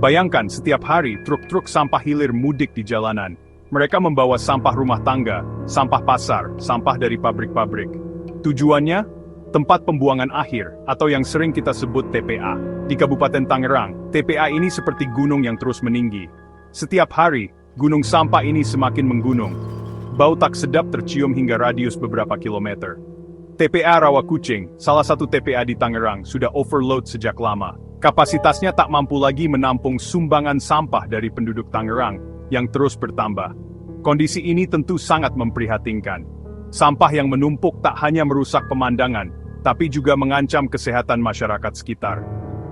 Bayangkan setiap hari truk-truk sampah hilir mudik di jalanan. Mereka membawa sampah rumah tangga, sampah pasar, sampah dari pabrik-pabrik. Tujuannya? Tempat pembuangan akhir, atau yang sering kita sebut TPA. Di Kabupaten Tangerang, TPA ini seperti gunung yang terus meninggi. Setiap hari, gunung sampah ini semakin menggunung. Bau tak sedap tercium hingga radius beberapa kilometer. TPA Rawakucing, salah satu TPA di Tangerang, sudah overload sejak lama. Kapasitasnya tak mampu lagi menampung sumbangan sampah dari penduduk Tangerang yang terus bertambah. Kondisi ini tentu sangat memprihatinkan. Sampah yang menumpuk tak hanya merusak pemandangan, tapi juga mengancam kesehatan masyarakat sekitar.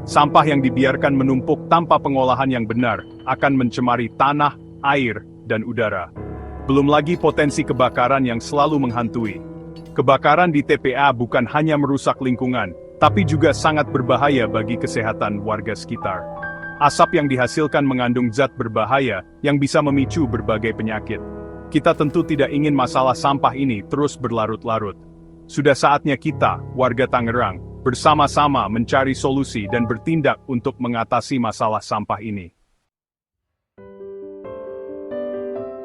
Sampah yang dibiarkan menumpuk tanpa pengolahan yang benar akan mencemari tanah, air, dan udara. Belum lagi potensi kebakaran yang selalu menghantui. Kebakaran di TPA bukan hanya merusak lingkungan, tapi juga sangat berbahaya bagi kesehatan warga sekitar. Asap yang dihasilkan mengandung zat berbahaya yang bisa memicu berbagai penyakit. Kita tentu tidak ingin masalah sampah ini terus berlarut-larut. Sudah saatnya kita, warga Tangerang, bersama-sama mencari solusi dan bertindak untuk mengatasi masalah sampah ini.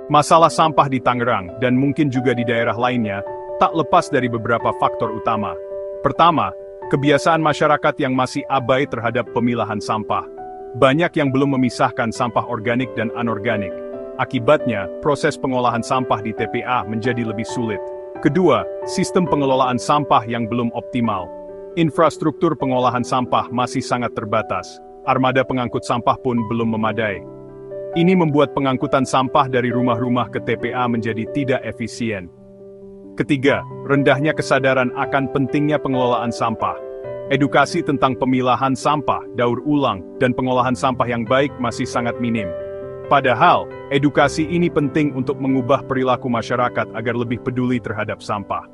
Masalah sampah di Tangerang, dan mungkin juga di daerah lainnya, tak lepas dari beberapa faktor utama. Pertama, kebiasaan masyarakat yang masih abai terhadap pemilahan sampah. Banyak yang belum memisahkan sampah organik dan anorganik. Akibatnya, proses pengolahan sampah di TPA menjadi lebih sulit. Kedua, sistem pengelolaan sampah yang belum optimal. Infrastruktur pengolahan sampah masih sangat terbatas. Armada pengangkut sampah pun belum memadai. Ini membuat pengangkutan sampah dari rumah-rumah ke TPA menjadi tidak efisien. Ketiga, rendahnya kesadaran akan pentingnya pengelolaan sampah. Edukasi tentang pemilahan sampah, daur ulang, dan pengolahan sampah yang baik masih sangat minim. Padahal, edukasi ini penting untuk mengubah perilaku masyarakat agar lebih peduli terhadap sampah.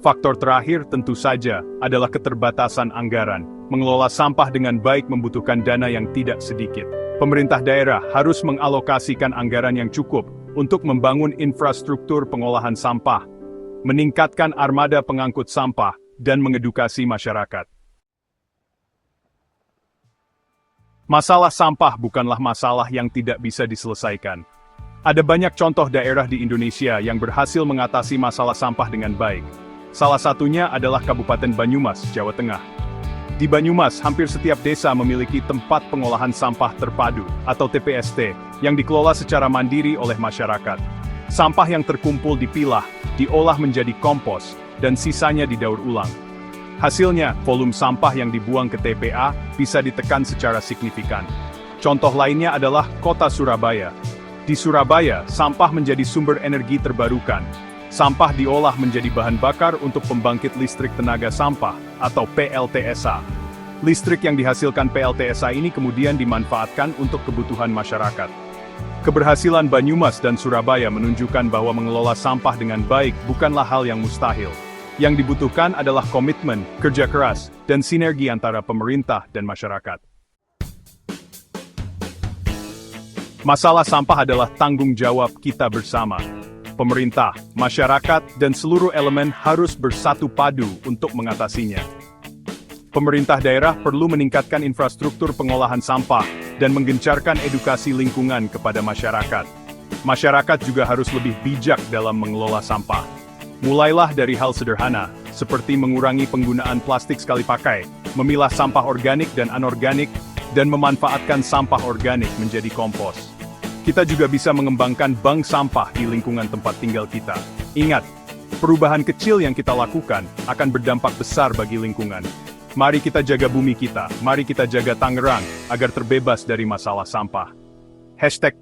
Faktor terakhir tentu saja adalah keterbatasan anggaran. Mengelola sampah dengan baik membutuhkan dana yang tidak sedikit. Pemerintah daerah harus mengalokasikan anggaran yang cukup untuk membangun infrastruktur pengolahan sampah, meningkatkan armada pengangkut sampah, dan mengedukasi masyarakat. Masalah sampah bukanlah masalah yang tidak bisa diselesaikan. Ada banyak contoh daerah di Indonesia yang berhasil mengatasi masalah sampah dengan baik. Salah satunya adalah Kabupaten Banyumas, Jawa Tengah. Di Banyumas, hampir setiap desa memiliki tempat pengolahan sampah terpadu, atau TPST, yang dikelola secara mandiri oleh masyarakat. Sampah yang terkumpul dipilah, diolah menjadi kompos, dan sisanya didaur ulang. Hasilnya, volume sampah yang dibuang ke TPA bisa ditekan secara signifikan. Contoh lainnya adalah Kota Surabaya. Di Surabaya, sampah menjadi sumber energi terbarukan. Sampah diolah menjadi bahan bakar untuk pembangkit listrik tenaga sampah, atau PLTSA. Listrik yang dihasilkan PLTSA ini kemudian dimanfaatkan untuk kebutuhan masyarakat. Keberhasilan Banyumas dan Surabaya menunjukkan bahwa mengelola sampah dengan baik bukanlah hal yang mustahil. Yang dibutuhkan adalah komitmen, kerja keras, dan sinergi antara pemerintah dan masyarakat. Masalah sampah adalah tanggung jawab kita bersama. Pemerintah, masyarakat, dan seluruh elemen harus bersatu padu untuk mengatasinya. Pemerintah daerah perlu meningkatkan infrastruktur pengolahan sampah dan menggencarkan edukasi lingkungan kepada masyarakat. Masyarakat juga harus lebih bijak dalam mengelola sampah. Mulailah dari hal sederhana, seperti mengurangi penggunaan plastik sekali pakai, memilah sampah organik dan anorganik, dan memanfaatkan sampah organik menjadi kompos. Kita juga bisa mengembangkan bank sampah di lingkungan tempat tinggal kita. Ingat, perubahan kecil yang kita lakukan akan berdampak besar bagi lingkungan. Mari kita jaga bumi kita, mari kita jaga Tangerang agar terbebas dari masalah sampah.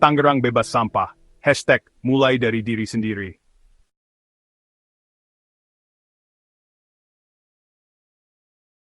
#Tangerang bebas sampah. #mulai dari diri sendiri.